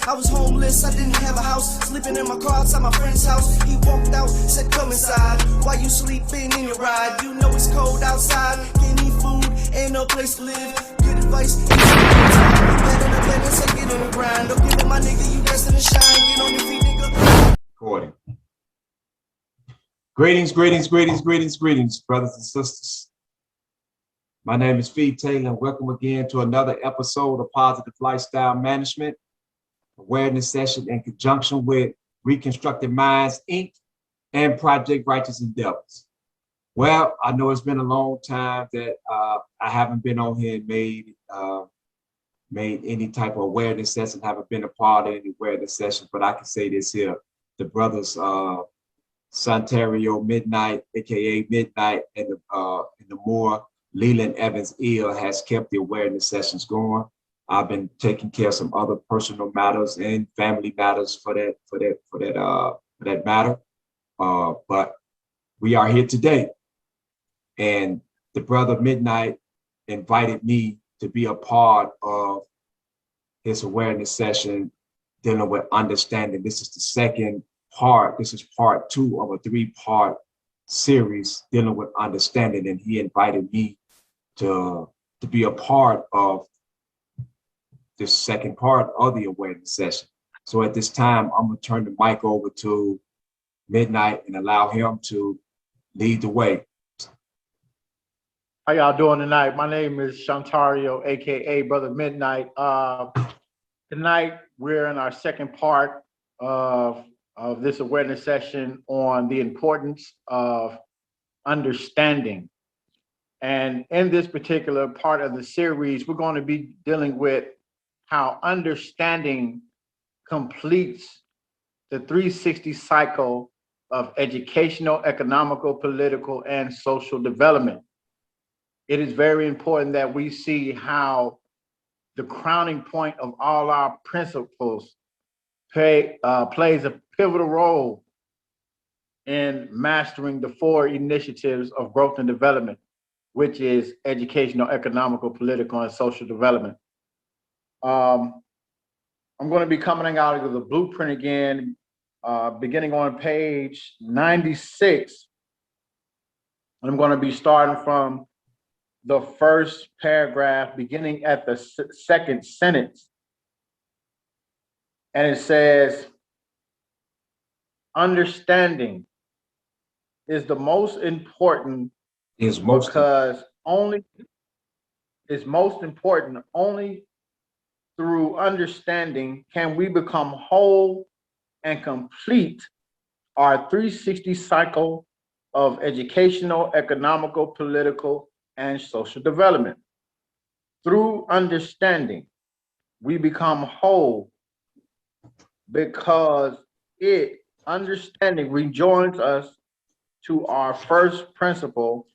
I was homeless, I didn't have a house. Sleeping in my car outside my friend's house. He walked out, said come inside. Why you sleeping in your ride? You know it's cold outside. Can't eat food, ain't no place to live. Good advice, better than better, say get on the grind. Don't give up my nigga, you destined to shine. Get on your feet, nigga. Recording. Greetings, greetings, greetings, greetings, greetings, brothers and sisters. My name is Fee Taylor, and welcome again to another episode of Positive Lifestyle Management Awareness Session in conjunction with Reconstructed Minds, Inc. and Project Righteous Endeavors. Well, I know it's been a long time that I haven't been on here and made any type of awareness session, haven't been a part of any awareness session, but I can say this here. The brothers Santario Midnight, aka Midnight, and the more Leland Evans Eel has kept the awareness sessions going. I've been taking care of some other personal matters and family matters for that matter. But we are here today, and the brother Midnight invited me to be a part of his awareness session dealing with understanding. This is the second part. This is part 2 of a 3-part series dealing with understanding, and he invited me to be a part of this second part of the awareness session. So at this time, I'm gonna turn the mic over to Midnight and allow him to lead the way. How y'all doing tonight? My name is Shantario, aka Brother Midnight. Tonight we're in our second part of this awareness session on the importance of understanding. And in this particular part of the series, we're going to be dealing with how understanding completes the 360 cycle of educational, economical, political, and social development. It is very important that we see how the crowning point of all our principles plays a pivotal role in mastering the 4 initiatives of growth and development, which is educational, economical, political, and social development. I'm going to be coming out of the blueprint again, beginning on page 96. I'm going to be starting from the first paragraph, beginning at the second sentence. And it says, understanding is the most important only through understanding can we become whole and complete our 360 cycle of educational, economical, political, and social development. Through understanding, we become whole because understanding rejoins us to our first principle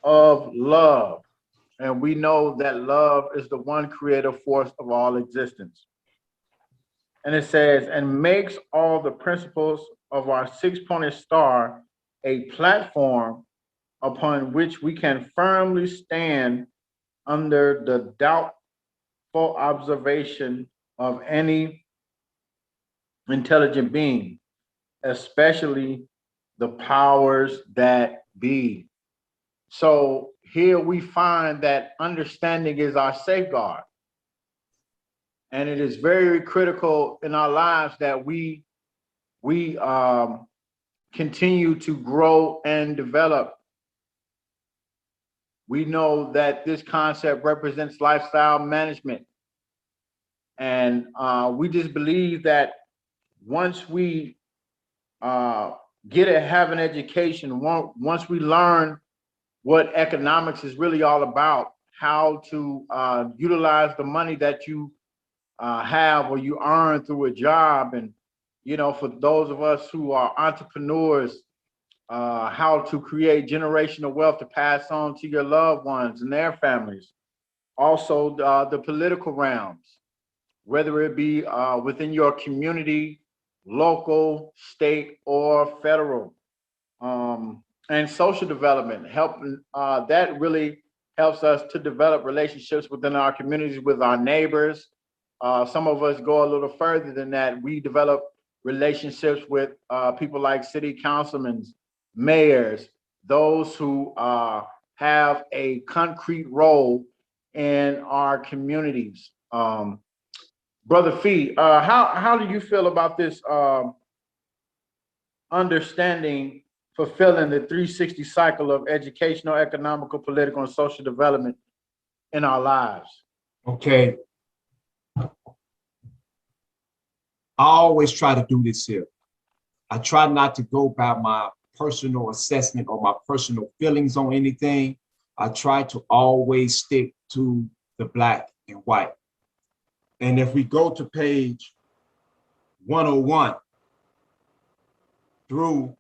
of love. And we know that love is the one creative force of all existence. And it says, and makes all the principles of our 6-pointed star a platform upon which we can firmly stand under the doubtful observation of any intelligent being, especially the powers that be. So here we find that understanding is our safeguard. And it is very critical in our lives that we continue to grow and develop. We know that this concept represents lifestyle management. And we just believe that once we have an education, once we learn what economics is really all about, how to utilize the money that you have or you earn through a job, and for those of us who are entrepreneurs, how to create generational wealth to pass on to your loved ones and their families. Also, the political realms, whether it be within your community, local, state, or federal. And social development, that really helps us to develop relationships within our communities, with our neighbors, Some of us go a little further than that. We develop relationships with people like city councilmen, mayors, those who have a concrete role in our communities. Brother Fee, how do you feel about this understanding, fulfilling the 360 cycle of educational, economical, political, and social development in our lives? Okay. I always try to do this here. I try not to go by my personal assessment or my personal feelings on anything. I try to always stick to the black and white. And if we go to page 101 through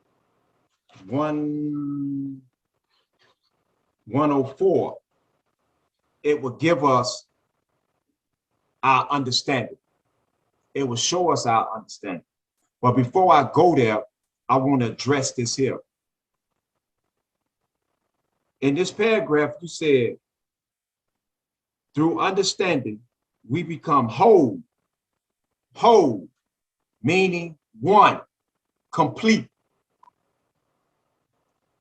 104, it will give us our understanding. It will show us our understanding. But before I go there, I want to address this here. In this paragraph, you said, through understanding, we become whole. Whole, meaning one, complete.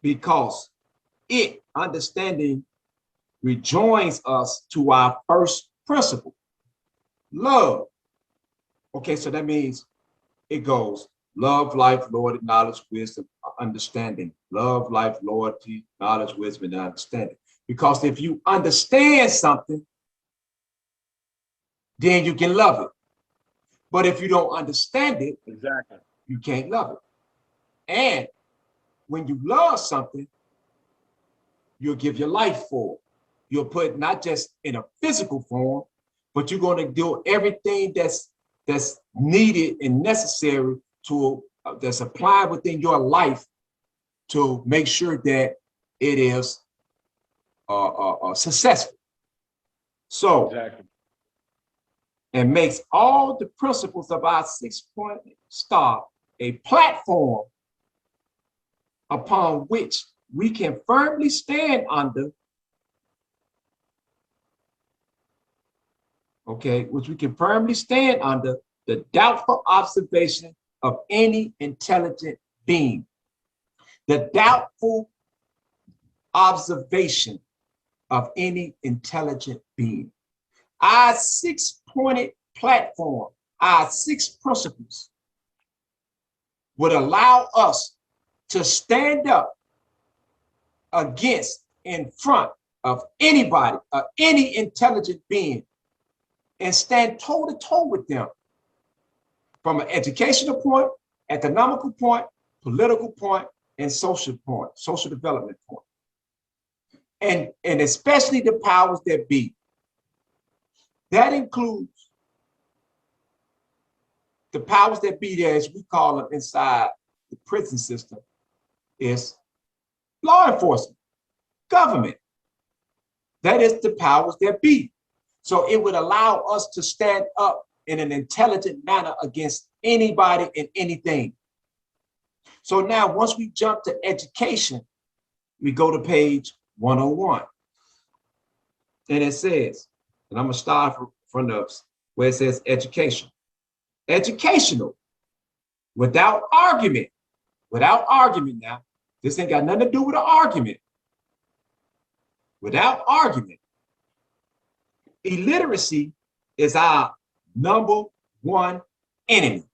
Because it, understanding, rejoins us to our first principle, love. Okay, so that means it goes love, life, loyalty, knowledge, wisdom, understanding. Love, life, loyalty, knowledge, wisdom, and understanding. Because if you understand something, then you can love it. But if you don't understand it, exactly, you can't love it. And when you love something, you'll give your life for it. You'll put it not just in a physical form, but you're going to do everything that's needed and necessary to that's applied within your life to make sure that it is successful. So, exactly, and makes all the principles of our 6-point star a platform upon which we can firmly stand under, which we can firmly stand under the doubtful observation of any intelligent being. The doubtful observation of any intelligent being. Our 6-pointed platform, our 6 principles would allow us to stand up against, in front of anybody, any intelligent being, and stand toe to toe with them from an educational point, economical point, political point, and social point, social development point. And especially the powers that be. That includes the powers that be there, as we call them inside the prison system, is law enforcement, government. That is the powers that be. So it would allow us to stand up in an intelligent manner against anybody and anything. So now, once we jump to education, we go to page 101. And it says, and I'm gonna start from the where it says education. Educational, without argument now, this ain't got nothing to do with an argument. Without argument, illiteracy is our #1 enemy.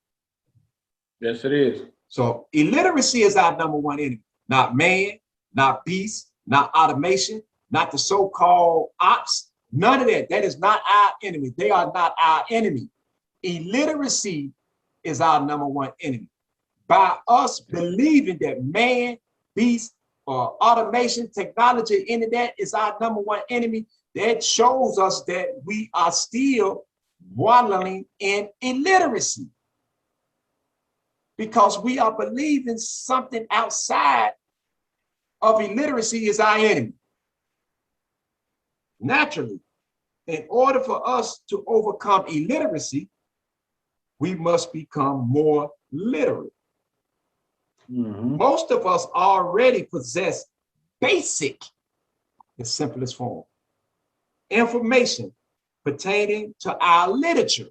yes, it is. So illiteracy is our #1 enemy, not man, not beast, not automation, not the so-called ops, none of that. That is not our enemy. They are not our enemy. Illiteracy is our #1 enemy. By us believing that man, beast, or automation, technology, any of that is our #1 enemy, that shows us that we are still wallowing in illiteracy. Because we are believing something outside of illiteracy is our enemy. Naturally, in order for us to overcome illiteracy, we must become more literate. Mm-hmm. Most of us already possess basic, the simplest form, information pertaining to our literature.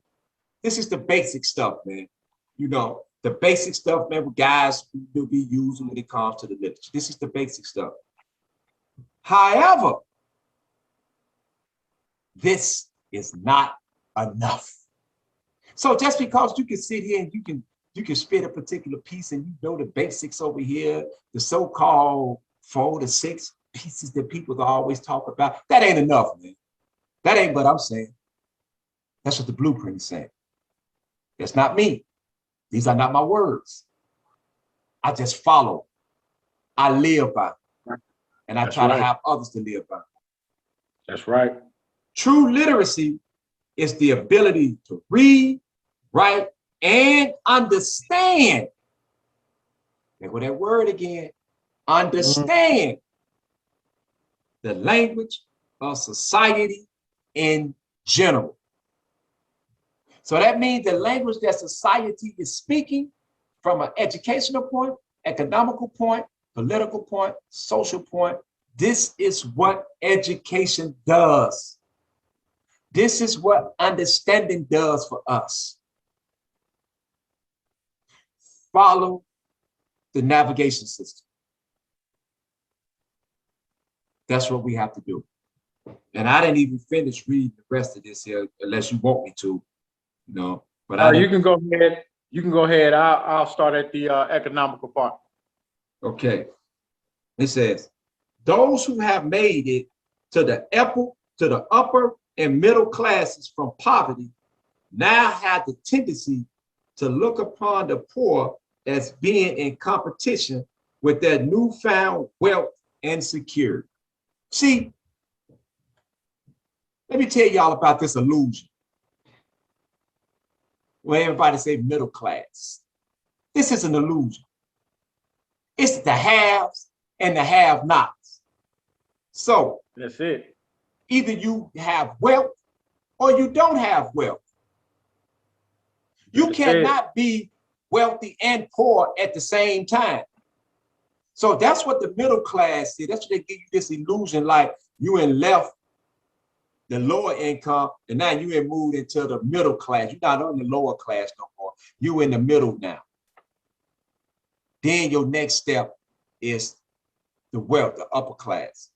This is the basic stuff, man. You know, the basic stuff, man, what guys will be using when it comes to the literature. This is the basic stuff. However, this is not enough. So just because you can sit here and you can spit a particular piece and you know the basics over here, the so-called 4 to 6 pieces that people always talk about, that ain't enough, man. That ain't what I'm saying. That's what the blueprint is saying. That's not me. These are not my words. I just follow. I live by. And I try to have others to live by. That's right. True literacy is the ability to read, write, and understand. There go that word again. Understand the language of society in general. So that means the language that society is speaking from an educational point, economical point, political point, social point. This is what education does. This is what understanding does for us. Follow the navigation system. That's what we have to do. And I didn't even finish reading the rest of this here, unless you want me to, you know. But you can go ahead. You can go ahead. I'll start at the economical part. Okay. It says, those who have made it to the upper and middle classes from poverty now have the tendency to look upon the poor as being in competition with their newfound wealth and security. See, let me tell y'all about this illusion where everybody say middle class. This is an illusion. It's the haves and the have-nots. So that's it. Either you have wealth or you don't have wealth. You cannot be wealthy and poor at the same time. So that's what the middle class is. That's what they give you this illusion, like you in left the lower income and now you in moved into the middle class. You're not on the lower class no more. You in the middle now. Then your next step is the wealth, the upper class.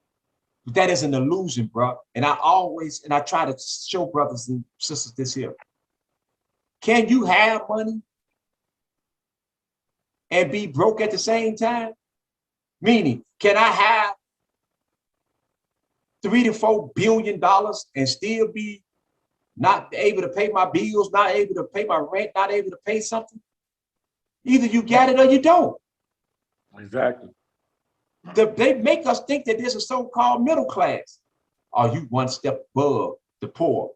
But that is an illusion, bro. And I try to show brothers and sisters this here. Can you have money and be broke at the same time? Meaning, can I have $3 to $4 billion and still be not able to pay my bills, not able to pay my rent, not able to pay something? Either you got it or you don't. Exactly. They make us think that there's a so-called middle class. Are you one step above the poor?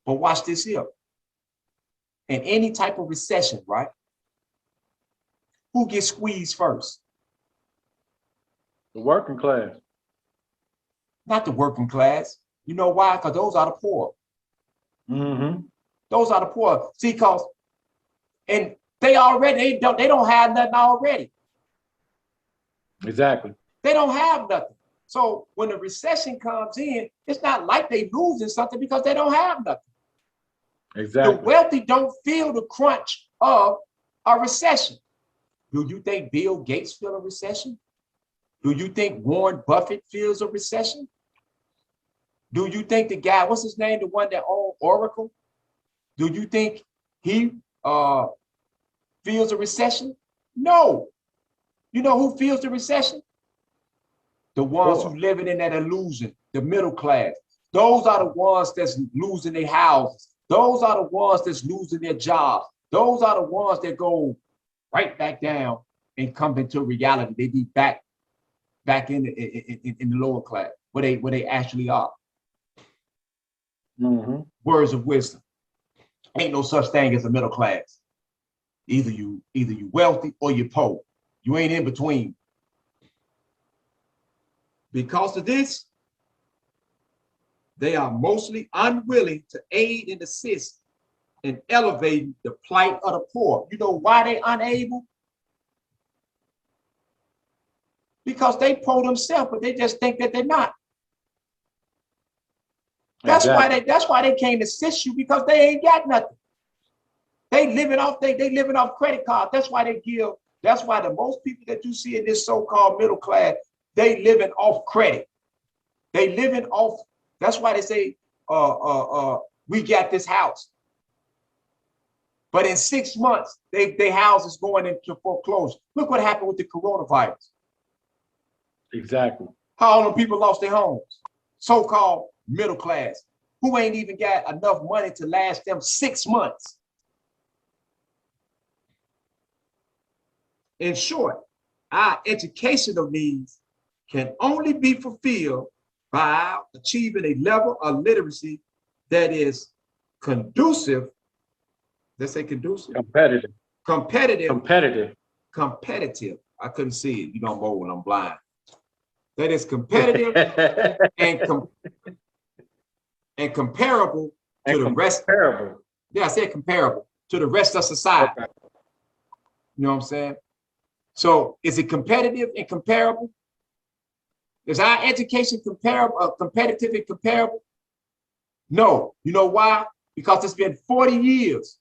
But watch this here. In any type of recession, right? Who gets squeezed first? The working class. Not the working class. You know why? Because those are the poor. Mm-hmm. Those are the poor. See, because and they don't have nothing already. Exactly. They don't have nothing. So when the recession comes in, it's not like they losing something because they don't have nothing. Exactly. The wealthy don't feel the crunch of a recession. Do you think Bill Gates feels a recession? Do you think Warren Buffett feels a recession? Do you think the guy, what's his name, the one that owned Oracle? Do you think he feels a recession? No. You know who feels the recession? The ones who living in that illusion, the middle class. Those are the ones that's losing their houses. Those are the ones that's losing their jobs. Those are the ones that go right back down and come into reality. They be back in the lower class where they actually are. Mm-hmm. Words of wisdom. Ain't no such thing as a middle class. Either you wealthy or you poor. You ain't in between. Because of this, they are mostly unwilling to aid and assist in elevating the plight of the poor. You know why they unable? Because they poor themselves, but they just think that they're not. That's Exactly. that's why they can't assist you, because they ain't got nothing. They living off credit cards. That's why the most people that you see in this so-called middle class, they living off credit. They living off, that's why they say, we got this house. But in 6 months, their house is going into foreclosure. Look what happened with the coronavirus. Exactly. How all them people lost their homes. So-called middle class, who ain't even got enough money to last them 6 months. In short, our educational needs can only be fulfilled by achieving a level of literacy that is conducive, let's say conducive, Competitive. competitive. I couldn't see it. You know, I'm old and I'm blind. That is competitive and comparable to the rest. Comparable. Yeah, I said comparable to the rest of society. Okay. You know what I'm saying? So is it competitive and comparable? Is our education comparable, competitive and comparable? No. You know why? Because it's been 40 years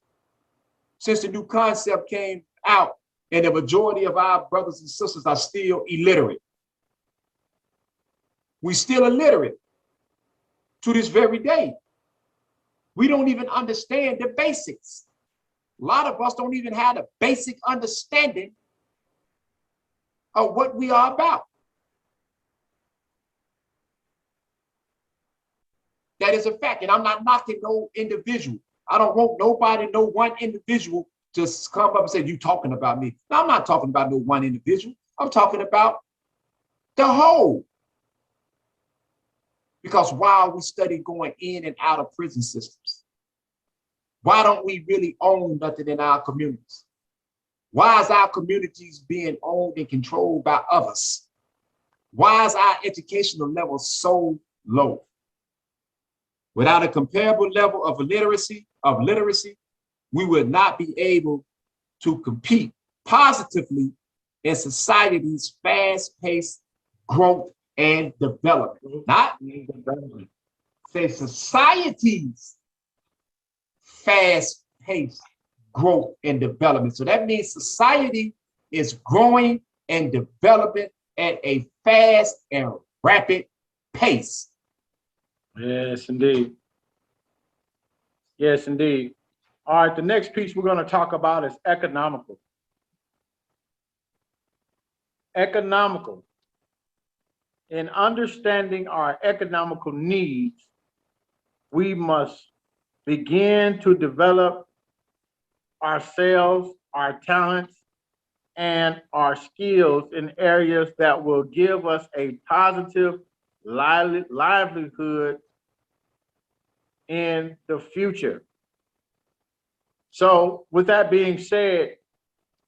since the new concept came out, and the majority of our brothers and sisters are still illiterate. We still illiterate to this very day. We don't even understand the basics. A lot of us don't even have the basic understanding of what we are about. That is a fact, and I'm not knocking no individual. I don't want nobody, no one individual to come up and say, you talking about me. No, I'm not talking about no one individual. I'm talking about the whole. Because while we study going in and out of prison systems, why don't we really own nothing in our communities? Why is our communities being owned and controlled by others? Why is our educational level so low? Without a comparable level of literacy, we would not be able to compete positively in society's fast-paced growth and development. Not say society's fast-paced growth and development. So that means society is growing and developing at a fast and rapid pace. Yes, indeed. Yes, indeed. All right, the next piece we're going to talk about is economical. Economical. In understanding our economical needs, we must begin to develop ourselves, our talents, and our skills in areas that will give us a positive livelihood in the future. So with that being said,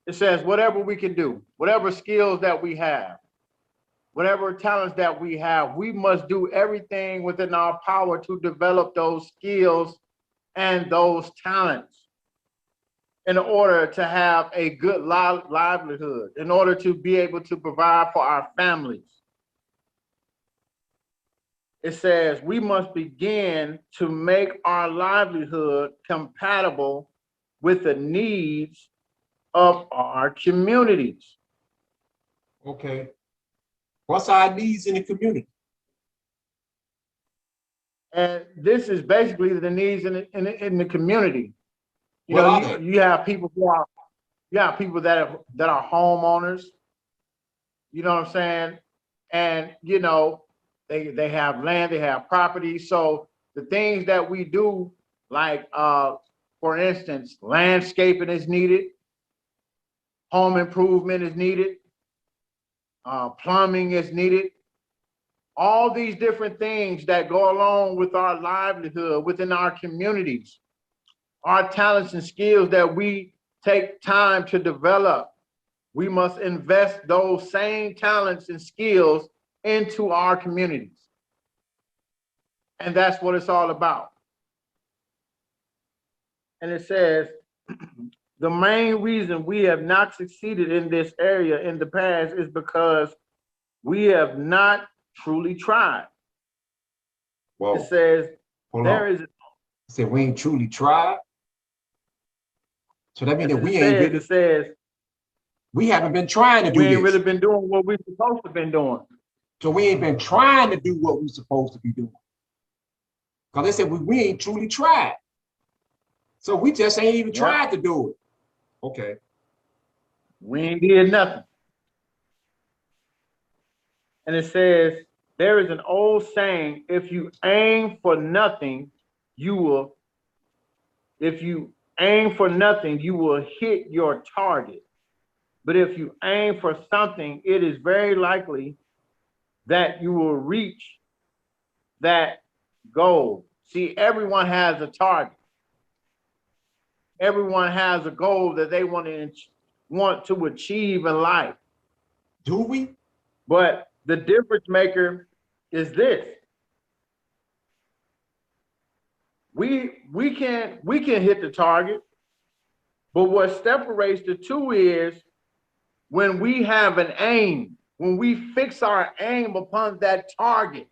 it says whatever we can do, whatever skills that we have, whatever talents that we have, we must do everything within our power to develop those skills and those talents in order to have a good livelihood, in order to be able to provide for our families. It says we must begin to make our livelihood compatible with the needs of our communities. Okay. What's our needs in the community? And this is basically the needs in the community. You What know, are they? you have people that are homeowners. You know what I'm saying? And you know, they have land, they have property. So the things that we do, like for instance, landscaping is needed, home improvement is needed, plumbing is needed. All these different things that go along with our livelihood within our communities, our talents and skills that we take time to develop. We must invest those same talents and skills into our communities. And that's what it's all about. And it says, the main reason we have not succeeded in this area in the past is because we have not truly tried. Whoa. It says, Hold There on. is, Say we ain't truly tried. So that means that it says, we haven't been trying to do we ain't this. really been doing what we supposed to been doing. So we ain't been trying to do what we're supposed to be doing. Because they said we ain't truly tried. So we just ain't even tried to do it. Okay. We ain't did nothing. And it says, there is an old saying, if you aim for nothing, you will hit your target. But if you aim for something, it is very likely that you will reach that goal. See, everyone has a target. Everyone has a goal that they want to achieve in life. Do we? But the difference maker is this. We can hit the target, but what separates the two is when we have an aim, when we fix our aim upon that target,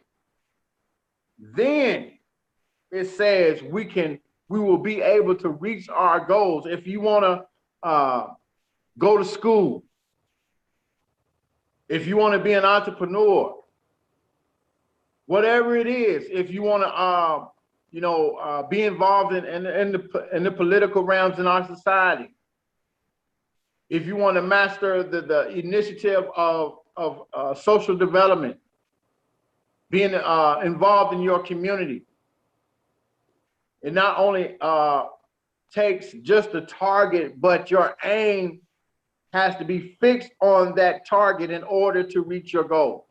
then it says we will be able to reach our goals. If you want to go to school, if you want to be an entrepreneur, whatever it is, if you want to be involved in the political realms in our society, if you want to master the initiative of social development, being involved in your community, it not only takes just a target, but your aim has to be fixed on that target in order to reach your goal.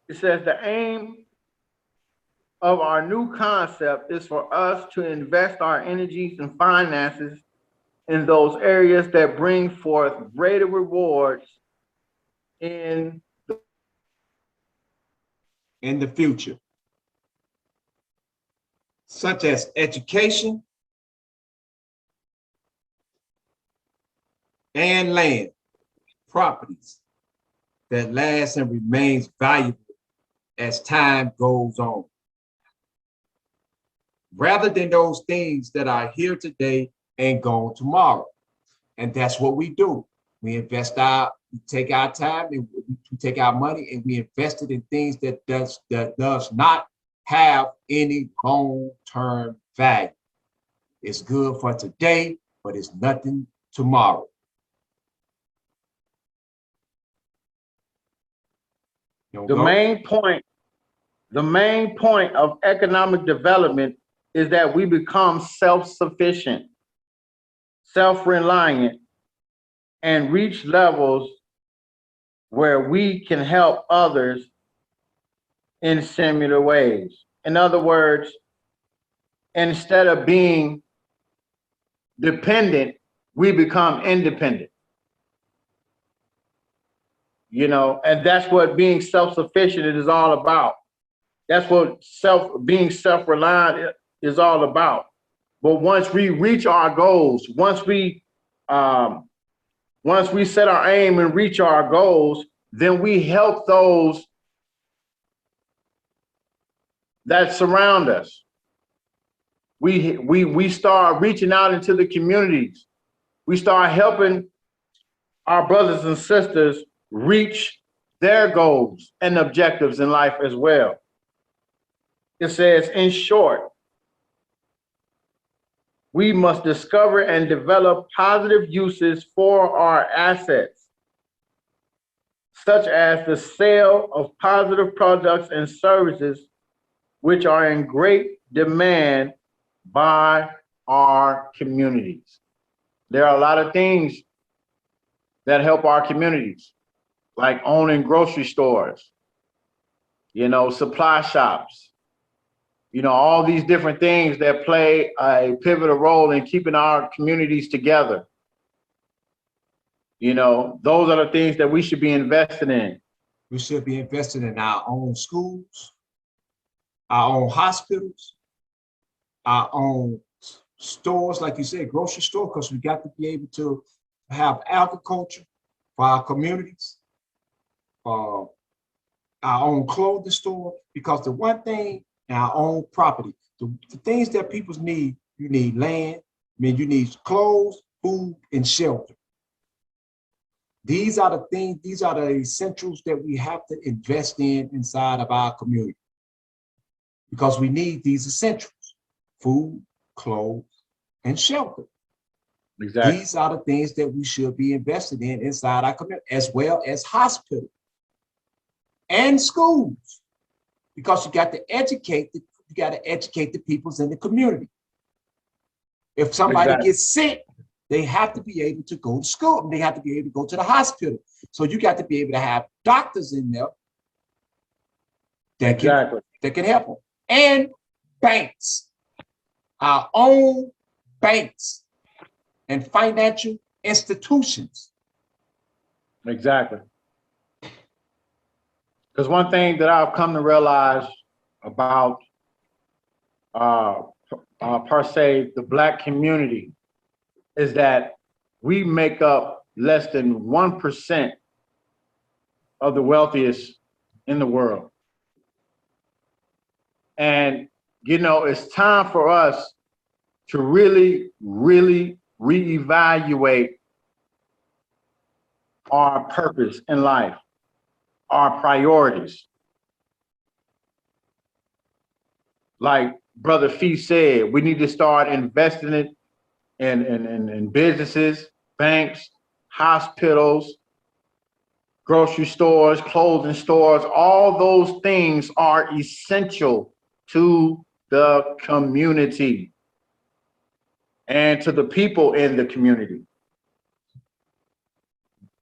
It says the aim of our new concept is for us to invest our energies and finances in those areas that bring forth greater rewards in the future, such as education and land, properties that last and remains valuable as time goes on, rather than those things that are here today and gone tomorrow. And that's what we do. We take our time, and we take our money and we invest it in things that does not have any long-term value. It's good for today, but it's nothing tomorrow. The main point of economic development is that we become self-sufficient, self-reliant, and reach levels where we can help others in similar ways. In other words, instead of being dependent, we become independent. And that's what being self-sufficient is all about. That's what being self-reliant is all about. But once we reach our goals, once we set our aim and reach our goals, then we help those that surround us. We start reaching out into the communities. We start helping our brothers and sisters reach their goals and objectives in life as well. It says, in short, we must discover and develop positive uses for our assets, such as the sale of positive products and services, which are in great demand by our communities. There are a lot of things that help our communities, like owning grocery stores, supply shops, all these different things that play a pivotal role in keeping our communities together. Those are the things that we should be invested in. We should be investing in our own schools, our own hospitals, our own stores, like you said, grocery store, because we got to be able to have agriculture for our communities, our our own clothing store, because the one thing in our own property, the things that people need, you need land, you need clothes, food, and shelter. These are the things, these are the essentials that we have to invest in inside of our community, because we need these essentials: food, clothes, and shelter. Exactly. These are the things that we should be invested in inside our community, as well as hospitals and schools, because you got to educate the peoples in the community. If somebody gets sick, they have to be able to go to school. They have to be able to go to the hospital. So you got to be able to have doctors in there that can help them. And banks, our own banks and financial institutions. Exactly. Because one thing that I've come to realize about per se the Black community is that we make up less than 1% of the wealthiest in the world. And, you know, it's time for us to really, really reevaluate our purpose in life, our priorities. Like Brother Fee said, we need to start investing it in businesses, banks, hospitals, grocery stores, clothing stores. All those things are essential to the community and to the people in the community.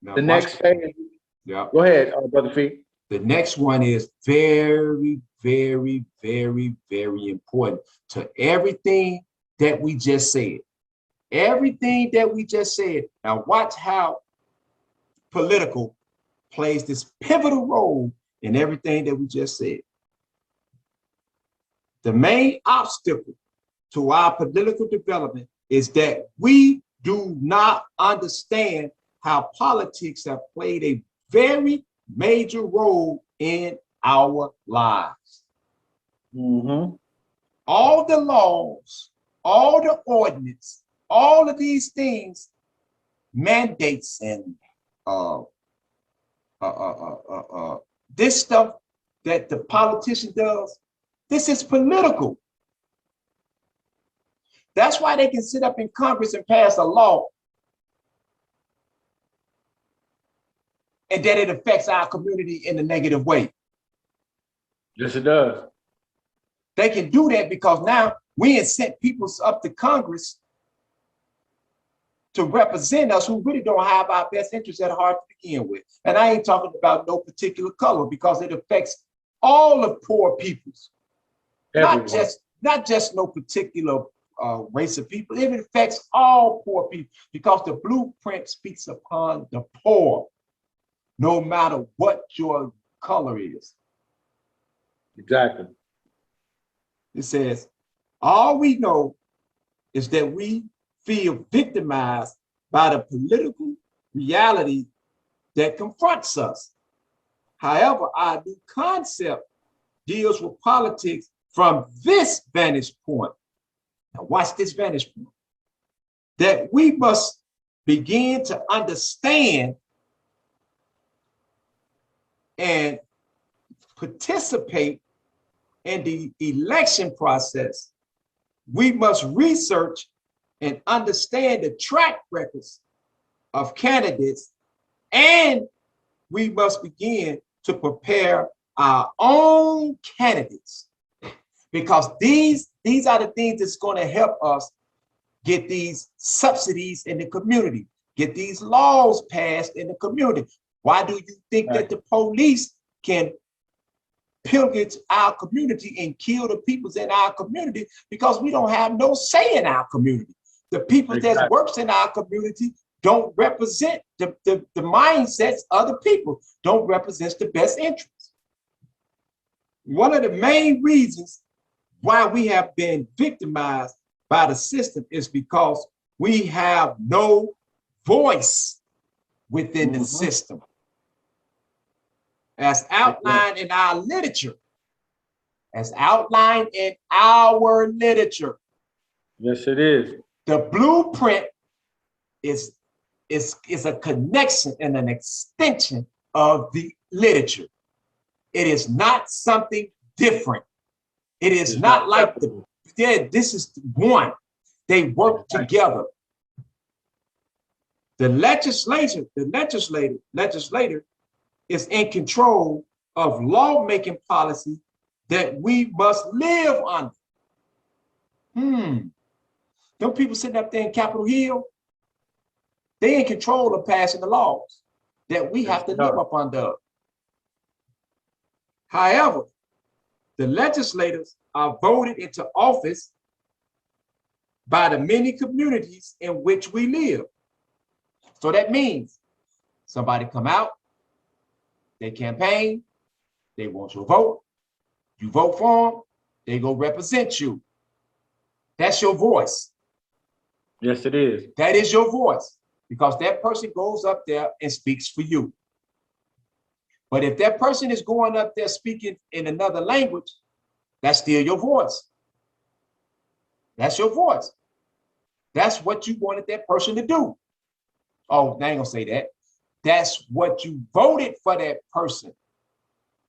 Now, The next phase. Yeah. Go ahead, Brother Fee. The next one is very, very, very, very important to everything that we just said. Everything that we just said. Now watch how political plays this pivotal role in everything that we just said. The main obstacle to our political development is that we do not understand how politics have played a very major role in our lives. Mm-hmm. All the laws, all the ordinance, all of these things, mandates and this stuff that the politician does, this is political. That's why they can sit up in Congress and pass a law and that it affects our community in a negative way. Yes, it does. They can do that because now we have sent people up to Congress to represent us who really don't have our best interests at heart to begin with. And I ain't talking about no particular color, because it affects all of poor peoples. Not just no particular race of people. It affects all poor people, because the blueprint speaks upon the poor, no matter what your color is. Exactly. It says, all we know is that we feel victimized by the political reality that confronts us. However, our new concept deals with politics from this vantage point. Now watch this vantage point. That we must begin to understand and participate in the election process. We must research and understand the track records of candidates, and we must begin to prepare our own candidates, because these are the things that's going to help us get these subsidies in the community, get these laws passed in the community. Why do you think that the police can pillage our community and kill the peoples in our community? Because we don't have no say in our community. The people that works in our community don't represent the mindsets of the people, don't represent the best interests. One of the main reasons why we have been victimized by the system is because we have no voice within the system. as outlined in our literature, as outlined in our literature. Yes, it is. The blueprint is a connection and an extension of the literature. It is not something different. It is not like this is one. They work together. The legislator is in control of lawmaking policy that we must live under. Them people sitting up there in Capitol Hill, they in control of passing the laws that we have to live up under. However, the legislators are voted into office by the many communities in which we live. So that means somebody come out, they campaign, they want your vote, you vote for them, they go represent you. That's your voice. Yes, it is. That is your voice, because that person goes up there and speaks for you. But if that person is going up there speaking in another language, that's still your voice. That's your voice. That's what you wanted that person to do. Oh, I ain't gonna say that. That's what you voted for that person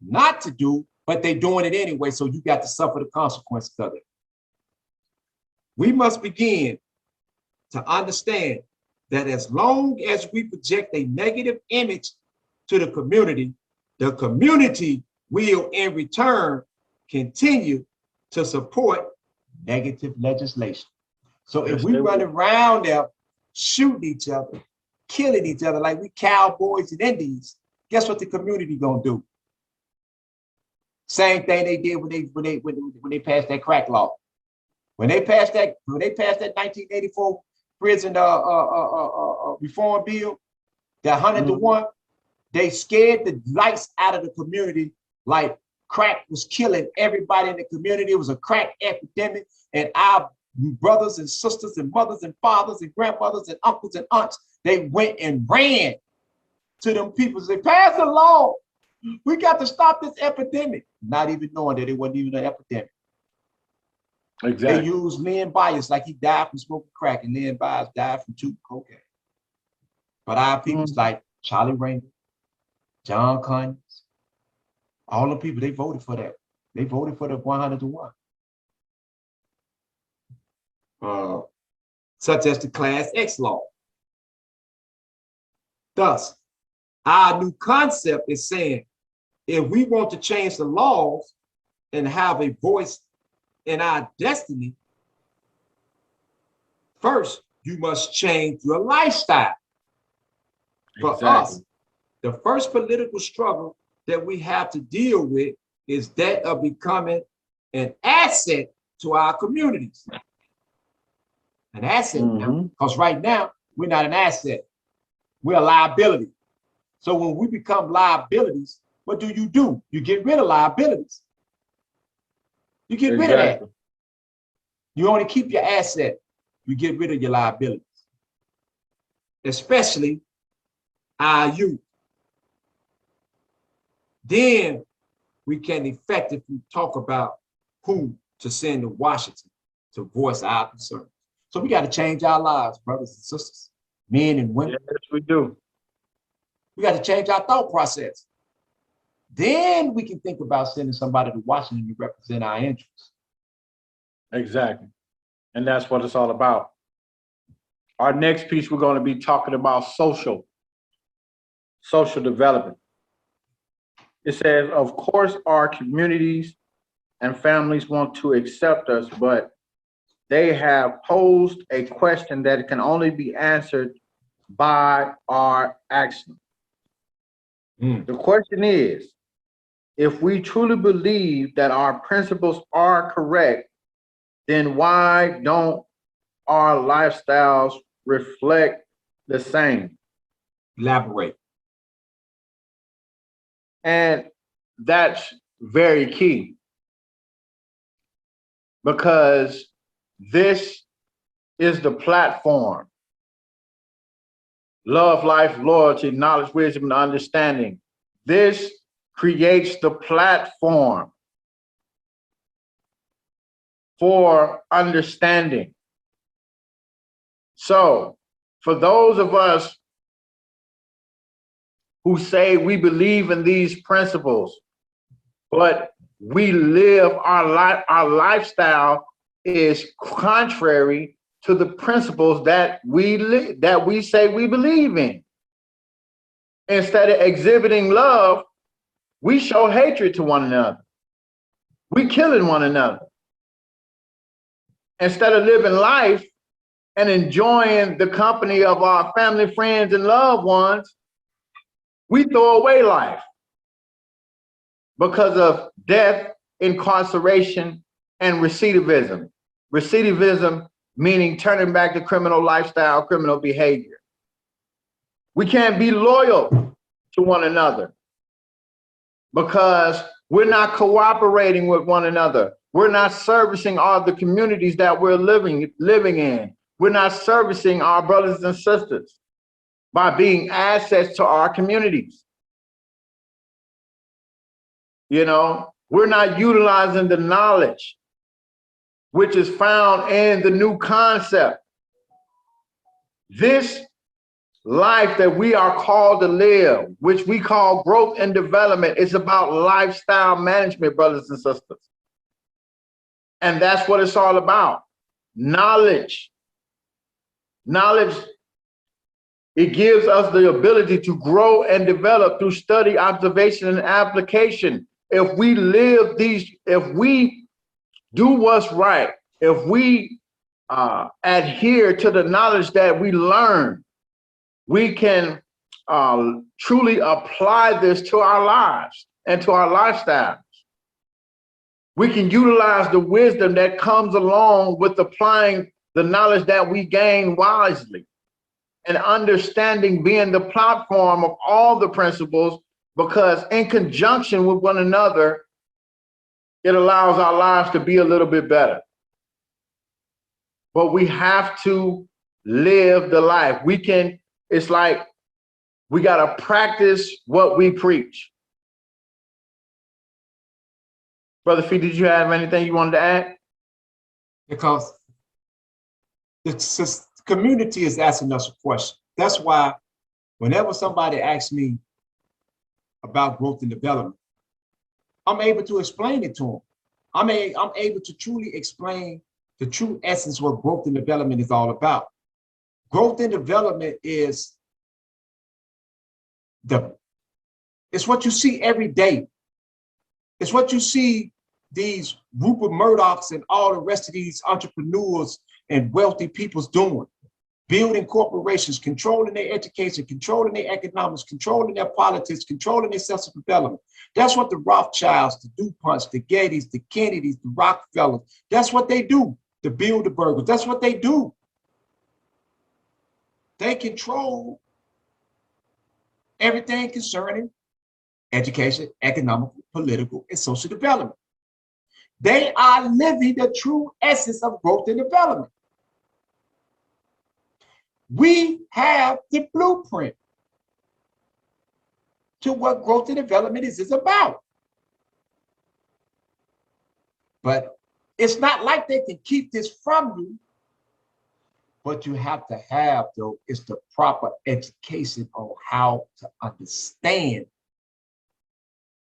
not to do, but they're doing it anyway, so you got to suffer the consequences of it. We must begin to understand that as long as we project a negative image to the community will in return continue to support negative legislation. So if we run around there shooting each other, killing each other like we cowboys and Indians, guess what the community gonna do? Same thing they did when they passed that crack law. When they passed that 1984 prison reform bill, that 100 to 1, they scared the lights out of the community like crack was killing everybody in the community. It was a crack epidemic, and our brothers and sisters and mothers and fathers and grandmothers and uncles and aunts, they went and ran to them people. They passed a law. We got to stop this epidemic, not even knowing that it wasn't even an epidemic. Exactly. They used Len Bias like he died from smoking crack, and Len Bias died from chewing cocaine. But our people's like Charlie Rangel, John Conyers, all the people, they voted for that. They voted for the 100 to 1. Such as the Class X law. Thus, our new concept is saying, if we want to change the laws and have a voice in our destiny, first, you must change your lifestyle. For us, the first political struggle that we have to deal with is that of becoming an asset to our communities. An asset now, because right now, we're not an asset. We're a liability. So when we become liabilities, what do? You get rid of liabilities. You get rid of that. You only keep your asset. You get rid of your liabilities. Especially our youth. Then we can effectively talk about who to send to Washington to voice our concerns. So we got to change our lives, brothers and sisters, men and women. Yes, we do. We got to change our thought process. Then we can think about sending somebody to Washington to represent our interests. Exactly. And that's what it's all about. Our next piece, we're going to be talking about social development. It says, of course, our communities and families want to accept us, but they have posed a question that can only be answered by our action. The question is, if we truly believe that our principles are correct, then why don't our lifestyles reflect the same? Elaborate. And that's very key, because this is the platform. Love, life, loyalty, knowledge, wisdom, and understanding. This creates the platform for understanding. So for those of us who say we believe in these principles, but we live our lifestyle is contrary to the principles that we say we believe in. Instead of exhibiting love, we show hatred to one another. We killing one another. Instead of living life and enjoying the company of our family, friends, and loved ones, we throw away life because of death, incarceration, and recidivism. Recidivism meaning turning back to criminal lifestyle, criminal behavior. We can't be loyal to one another because we're not cooperating with one another. We're not servicing all the communities that we're living in. We're not servicing our brothers and sisters by being assets to our communities. You know, we're not utilizing the knowledge which is found in the new concept. This life that we are called to live, which we call growth and development, is about lifestyle management, brothers and sisters. And that's what it's all about. Knowledge. Knowledge, it gives us the ability to grow and develop through study, observation, and application. If we live these, if we do what's right, if we adhere to the knowledge that we learn, we can truly apply this to our lives and to our lifestyles. We can utilize the wisdom that comes along with applying the knowledge that we gain wisely, and understanding being the platform of all the principles, because in conjunction with one another, it allows our lives to be a little bit better. But we have to live the life. It's like we got to practice what we preach. Brother Fee, did you have anything you wanted to add? Because the community is asking us a question. That's why whenever somebody asks me about growth and development, I'm able to explain it to them. I'm able to truly explain the true essence what growth and development is all about. Growth and development is it's what you see every day. It's what you see these Rupert Murdochs and all the rest of these entrepreneurs and wealthy people's doing. Building corporations, controlling their education, controlling their economics, controlling their politics, controlling their sense of development. That's what the Rothschilds, the DuPonts, the Gettys, the Kennedys, the Rockefellers, that's what they do. The Bilderbergers, that's what they do. They control everything concerning education, economic, political, and social development. They are living the true essence of growth and development. We have the blueprint to what growth and development is about. But it's not like they can keep this from you. What you have to have, though, is the proper education on how to understand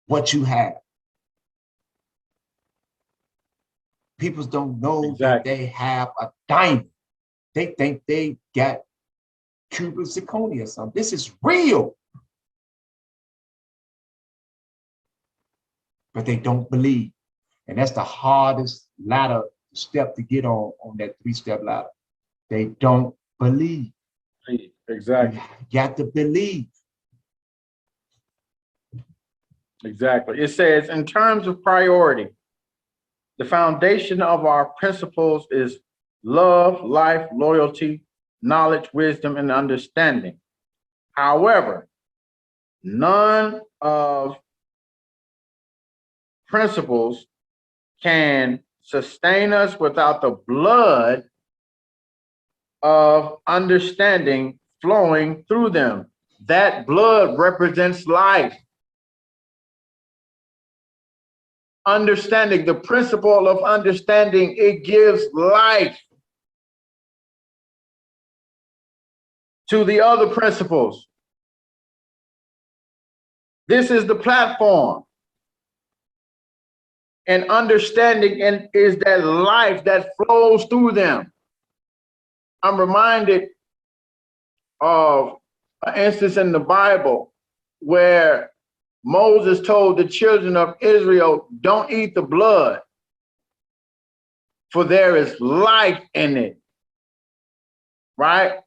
what you have. People don't know that they have a diamond. They think they got Cuban zirconia or something. This is real. But they don't believe. And that's the hardest ladder step to get on that three-step ladder. They don't believe. Exactly. You got to believe. Exactly. It says, in terms of priority, the foundation of our principles is love, life, loyalty, knowledge, wisdom, and understanding. However, none of principles can sustain us without the blood of understanding flowing through them. That blood represents life. Understanding, the principle of understanding, it gives life to the other principles. This is the platform. And understanding is that life that flows through them. I'm reminded of an instance in the Bible where Moses told the children of Israel, don't eat the blood, for there is life in it, right?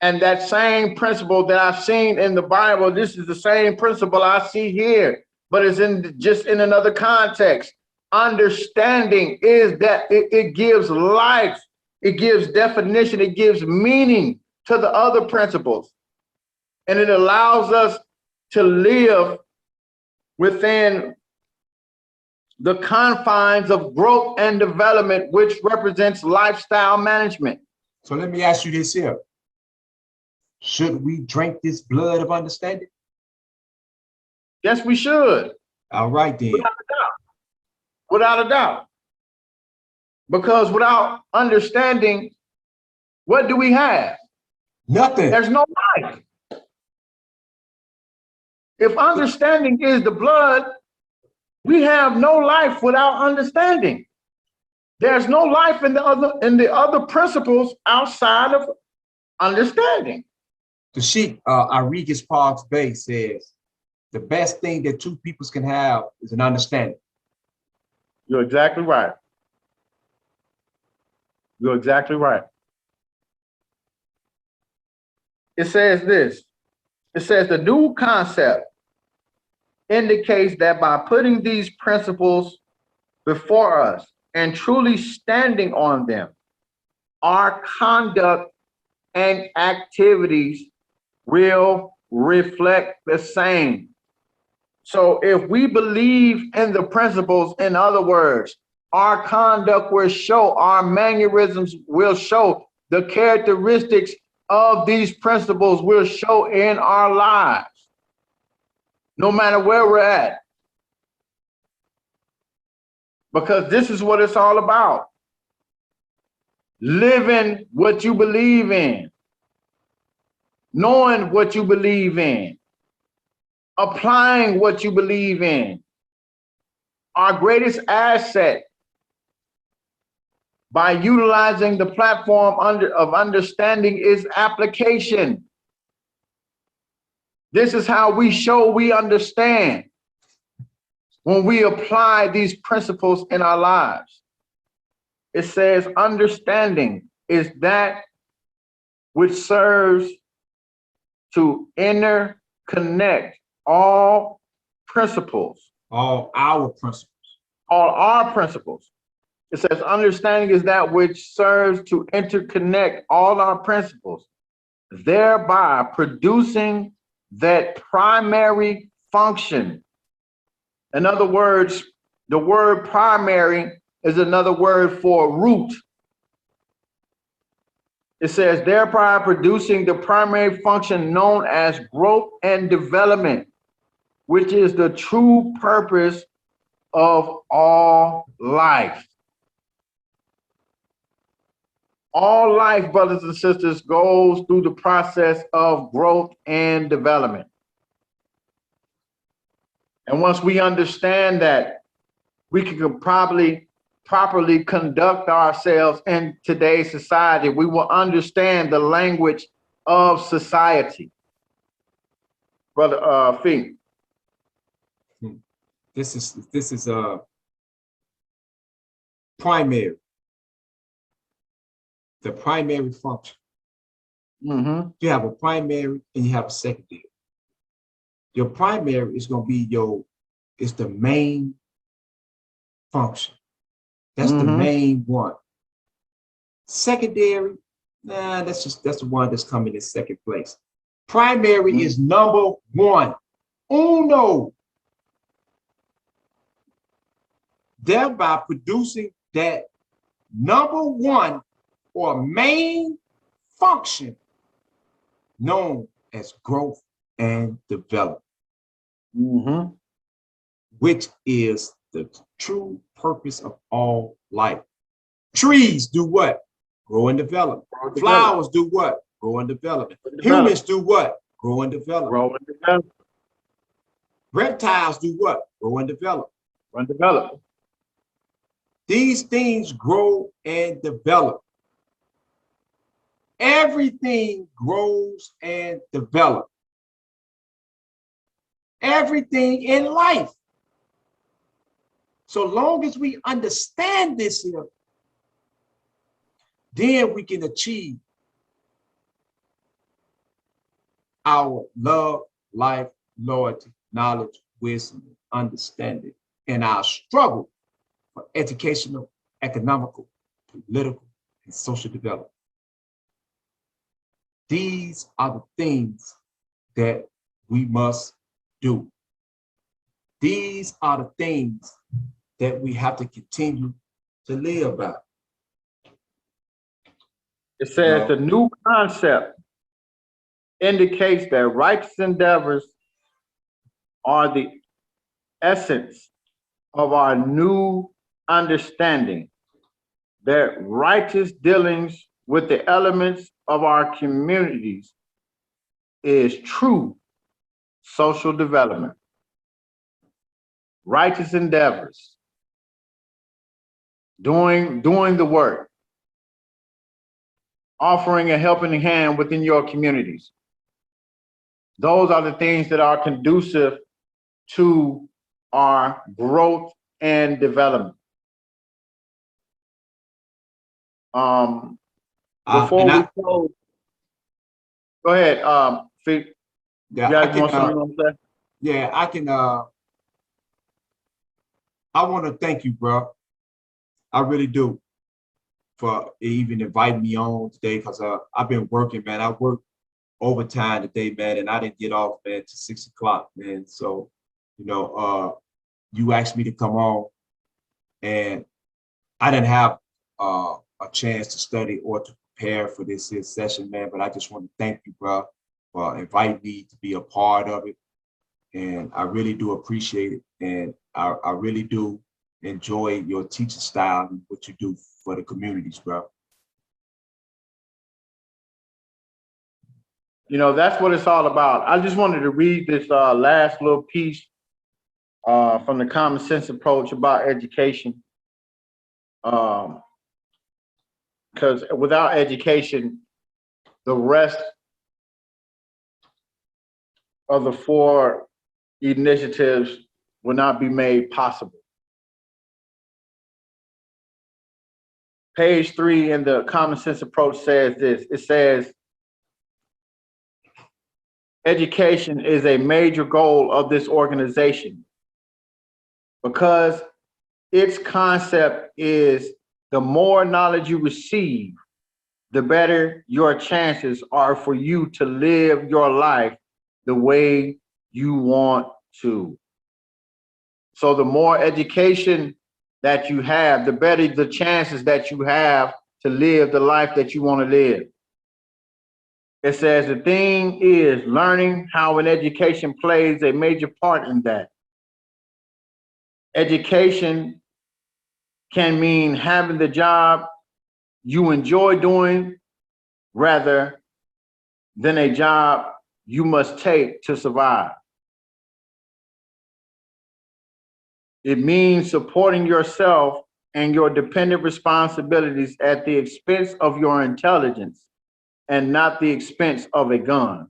And that same principle that I've seen in the Bible, this is the same principle I see here, but it's just in another context. Understanding is that it gives life, it gives definition, it gives meaning to the other principles. And it allows us to live within the confines of growth and development, which represents lifestyle management. So let me ask you this here. Should we drink this blood of understanding? Yes, we should. All right, then. Without a doubt. Without a doubt. Because without understanding, what do we have? Nothing. There's no life. If understanding is the blood, we have no life without understanding. There's no life in the other principles outside of understanding. The Sheikh Rodriguez Parks Bay says, the best thing that two peoples can have is an understanding. You're exactly right. You're exactly right. It says this. It says the new concept indicates that by putting these principles before us and truly standing on them, our conduct and activities will reflect the same. So if we believe in the principles, in other words, our conduct will show, our mannerisms will show, the characteristics of these principles will show in our lives, no matter where we're at. Because this is what it's all about. Living what you believe in, knowing what you believe in, applying what you believe in. Our greatest asset by utilizing the platform of understanding is application. This is how we show we understand when we apply these principles in our lives. It says understanding is that which serves to interconnect all principles. All our principles. All our principles. It says understanding is that which serves to interconnect all our principles, thereby producing that primary function. In other words, the word primary is another word for root. It says thereby producing the primary function known as growth and development, which is the true purpose of all life. All life, brothers and sisters, goes through the process of growth and development. And once we understand that, we can properly conduct ourselves in today's society. We will understand the language of society. Brother Fee. This is primary. The primary function. Mm-hmm. You have a primary and you have a secondary. Your primary is going to be it's the main function. That's the main one. Secondary, that's the one that's coming in second place. Primary is number one. Uno. Thereby producing that number one or main function known as growth and development, which is the true purpose of all life. Trees do what? Grow and develop. Flowers do what? Grow and develop. Humans do what? Grow and develop. Grow and develop. Reptiles do what? Grow and develop. And develop. These things grow and develop. Everything grows and develops. Everything in life. So long as we understand this here, then we can achieve our love, life, loyalty, knowledge, wisdom, understanding, and our struggle for educational, economical, political, and social development. These are the things that we must do. These are the things that we have to continue to live by. It says the new concept indicates that righteous endeavors are the essence of our new understanding, that righteous dealings with the elements of our communities is true social development. Righteous endeavors, doing the work, offering a helping hand within your communities. Those are the things that are conducive to our growth and development. Before we close, go ahead. I want to thank you, bro. I really do, for even inviting me on today, because I've been working, man. I worked overtime today, man, and I didn't get off, man, till 6 o'clock, man. So, you know, you asked me to come on, and I didn't have a chance to study or to prepare for this session, man, but I just want to thank you, bro, for inviting me to be a part of it. And I really do appreciate it. And I really do enjoy your teaching style and what you do for the communities, bro. You know, that's what it's all about. I just wanted to read this last little piece from the Common Sense Approach about education. Because without education, the rest of the 4 initiatives will not be made possible. Page 3 in the Common Sense Approach says this. It says, education is a major goal of this organization because its concept is the more knowledge you receive, the better your chances are for you to live your life the way you want to. So the more education that you have, the better the chances that you have to live the life that you want to live. It says the thing is learning how an education plays a major part in that. Education can mean having the job you enjoy doing rather than a job you must take to survive. It means supporting yourself and your dependent responsibilities at the expense of your intelligence and not the expense of a gun.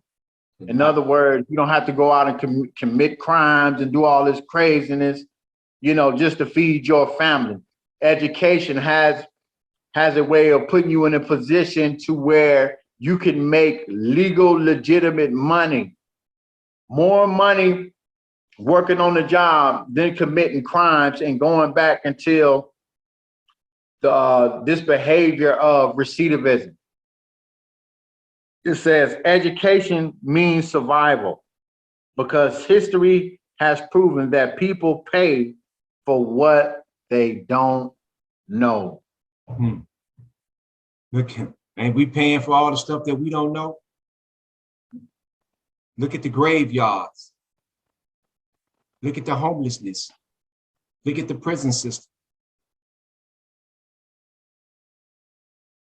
In other words, you don't have to go out and commit crimes and do all this craziness, you know, just to feed your family. Education has a way of putting you in a position to where you can make legal, legitimate money, more money working on the job than committing crimes and going back until this behavior of recidivism. It says education means survival because history has proven that people pay for what they don't know. Look, and we paying for all the stuff that we don't know. Look at the graveyards. Look at the homelessness. Look at the prison system.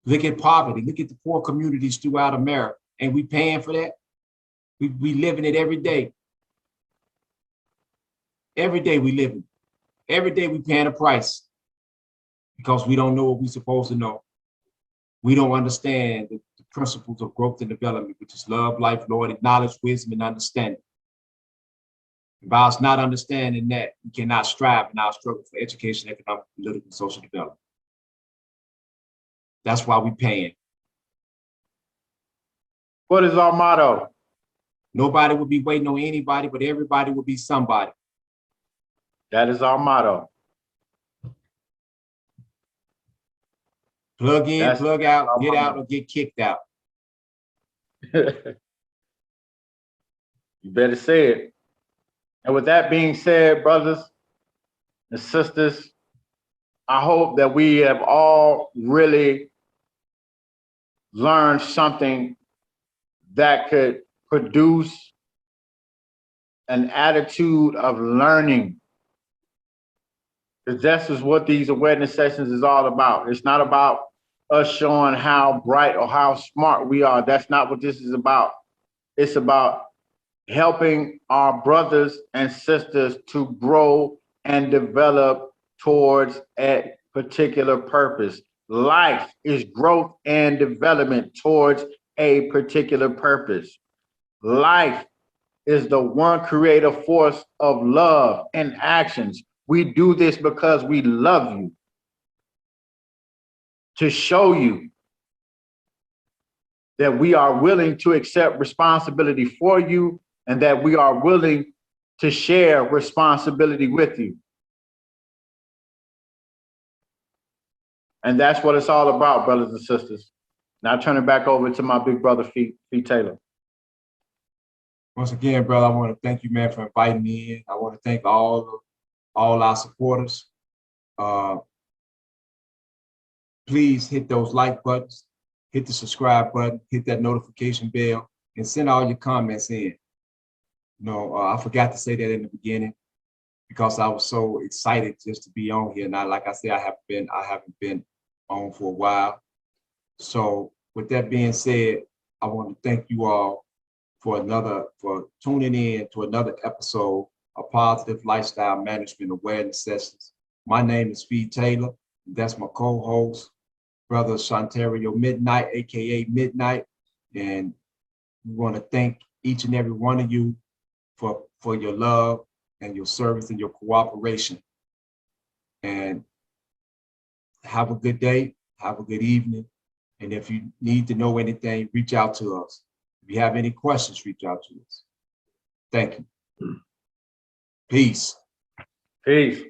Look at poverty. Look at the poor communities throughout America. And we paying for that? We living it every day. Every day we living. Every day we paying a price because we don't know what we're supposed to know. We don't understand the principles of growth and development, which is love, life, Lord, knowledge, wisdom, and understanding. By us not understanding that, we cannot strive in our struggle for education, economic, political, and social development. That's why we're paying. What is our motto? Nobody will be waiting on anybody, but everybody will be somebody. That is our motto. Plug in, That's plug out, our get out, motto. or get kicked out. You better say it. And with that being said, brothers and sisters, I hope that we have all really learned something that could produce an attitude of learning. Because this is what these awareness sessions is all about. It's not about us showing how bright or how smart we are. That's not what this is about. It's about helping our brothers and sisters to grow and develop towards a particular purpose. Life is growth and development towards a particular purpose. Life is the one creative force of love and actions. We do this because we love you, to show you that we are willing to accept responsibility for you and that we are willing to share responsibility with you. And that's what it's all about, brothers and sisters. Now I turn it back over to my big brother, Fee Taylor. Once again, brother, I want to thank you, man, for inviting me in. I want to thank all our supporters. Please hit those like buttons, hit the subscribe button, hit that notification bell, and send all your comments in. I forgot to say that in the beginning because I was so excited just to be on here. Now, like I said, I haven't been on for a while. So with that being said, I want to thank you all for tuning in to another episode of Positive Lifestyle Management Awareness Sessions. My name is Fee Taylor. That's my co-host, Brother Shantario Midnight, aka Midnight. And we want to thank each and every one of you for your love and your service and your cooperation. And have a good day, have a good evening. And if you need to know anything, reach out to us. If you have any questions, reach out to us. Thank you. Peace. Peace.